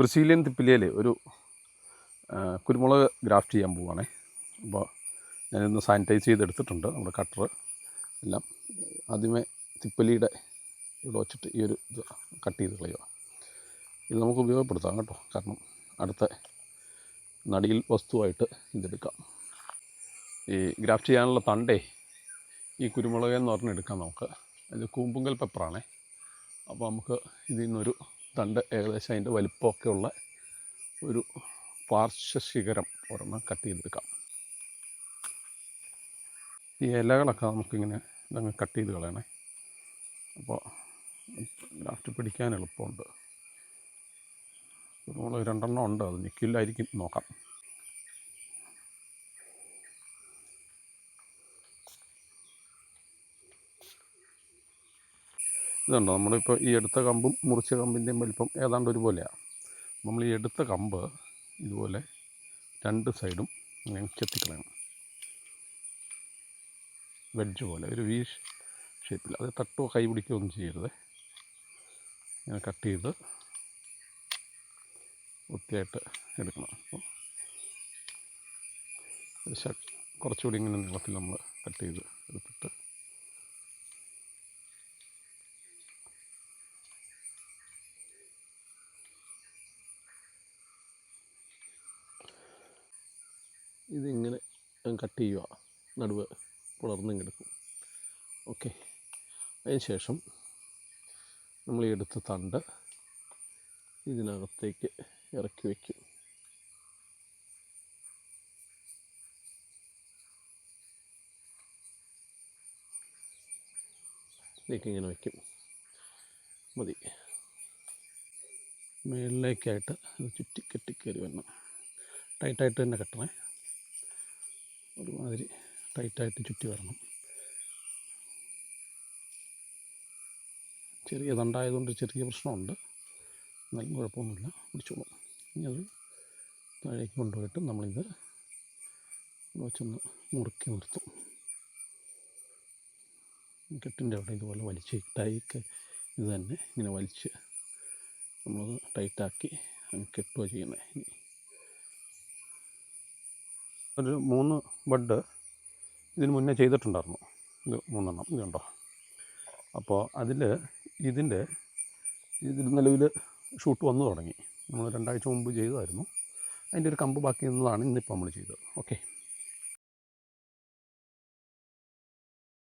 Brazilian തിപ്പിലിയയിൽ ഒരു കുരുമുളക് graft ചെയ്യാൻ പോവുകയാണേ. അപ്പോൾ ഞാനിന്ന് സാനിറ്റൈസ് ചെയ്തെടുത്തിട്ടുണ്ട് നമ്മുടെ കട്ടർ എല്ലാം. ആദ്യമേ തിപ്പലിയുടെ ഇവിടെ വച്ചിട്ട് ഈ ഒരു ഇത് കട്ട് ചെയ്ത് കളയുക. ഇത് നമുക്ക് ഉപയോഗപ്പെടുത്താം കേട്ടോ, കാരണം അടുത്ത നടിയിൽ വസ്തുവായിട്ട് ഇതെടുക്കാം. ഈ ഗ്രാഫ്റ്റ് ചെയ്യാനുള്ള തണ്ടേ ഈ കുരുമുളക് എന്ന് പറഞ്ഞെടുക്കാം നമുക്ക്. ഇത് കൂമ്പുങ്കൽ പെപ്പറാണേ. അപ്പോൾ നമുക്ക് ഇതിൽ നിന്നൊരു തണ്ട് ഏകദേശം അതിൻ്റെ വലിപ്പമൊക്കെ ഉള്ള ഒരു പാർശ്വശിഖരം ഒരെണ്ണം കട്ട് ചെയ്തെടുക്കാം. ഈ ഇലകളൊക്കെ നമുക്കിങ്ങനെ ഇതങ്ങ് കട്ട് ചെയ്ത് കളയണേ. അപ്പോൾ ഗ്രാഫ്റ്റ് പിടിക്കാൻ എളുപ്പമുണ്ട്. കുരുമുളക് 2 ഉണ്ട്, അത് നിൽക്കില്ലായിരിക്കും, നോക്കാം. ഇതുണ്ടോ, നമ്മളിപ്പോൾ ഈ എടുത്ത കമ്പും മുറിച്ച കമ്പിൻ്റെയും വലിപ്പം ഏതാണ്ട് ഒരുപോലെയാണ്. നമ്മൾ ഈ എടുത്ത കമ്പ് ഇതുപോലെ 2 സൈഡും ഇങ്ങനെ ചെത്തിക്കളയണം, വെഡ്ജ് പോലെ ഒരു വി ഷേപ്പിൽ. അത് തട്ടോ കൈ പിടിക്കുകയോ ഒന്നും ചെയ്യരുത്. ഇങ്ങനെ കട്ട് ചെയ്ത് വൃത്തിയായിട്ട് എടുക്കണം. അപ്പോൾ കുറച്ചുകൂടി ഇങ്ങനെ നീളത്തിൽ നമ്മൾ കട്ട് ചെയ്ത് എടുത്തിട്ട് ഇതിങ്ങനെ കട്ട് ചെയ്യുക, നടുവ് പുളർന്നും കിടക്കും. ഓക്കെ, അതിന് ശേഷം നമ്മൾ ഈ എടുത്ത തണ്ട് ഇതിനകത്തേക്ക് ഇറക്കി വയ്ക്കും. ഇങ്ങനെ വയ്ക്കും, മതി. മുകളിലേക്കായിട്ട് അത് ചുറ്റി കെട്ടിക്കയറി വരണം. ടൈറ്റായിട്ട് തന്നെ കെട്ടണേ, ഒരുമാതിരി ടൈറ്റായിട്ട് ചുറ്റി വരണം. ചെറിയ തണ്ടായതുകൊണ്ട് ചെറിയ പ്രശ്നമുണ്ട്, എന്നാലും കുഴപ്പമൊന്നുമില്ല, പിടിച്ചോളും. ഇനി അത് താഴേക്ക് കൊണ്ടുപോയിട്ട് നമ്മളിത് വെച്ചൊന്ന് മുറുക്കി നിർത്തും. കെട്ടിൻ്റെ അവിടെ ഇതുപോലെ വലിച്ച് ടൈക്ക് ഇത് തന്നെ ഇങ്ങനെ വലിച്ച് നമ്മളത് ടൈറ്റാക്കി കെട്ടുക ചെയ്യുന്നത്. ഒരു 3 ബഡ് ഇതിന് മുന്നേ ചെയ്തിട്ടുണ്ടായിരുന്നു, ഇത് 3 എണ്ണം ഇതുണ്ടോ. അപ്പോൾ ഇതിൽ നിലവിൽ ഷൂട്ട് വന്നു തുടങ്ങി. നമ്മൾ 2 ആഴ്ച മുമ്പ് ചെയ്തതായിരുന്നു. അതിൻ്റെ ഒരു കമ്പ് ബാക്കി നിന്നതാണ് ഇന്നിപ്പോൾ നമ്മൾ ചെയ്തത്. ഓക്കെ.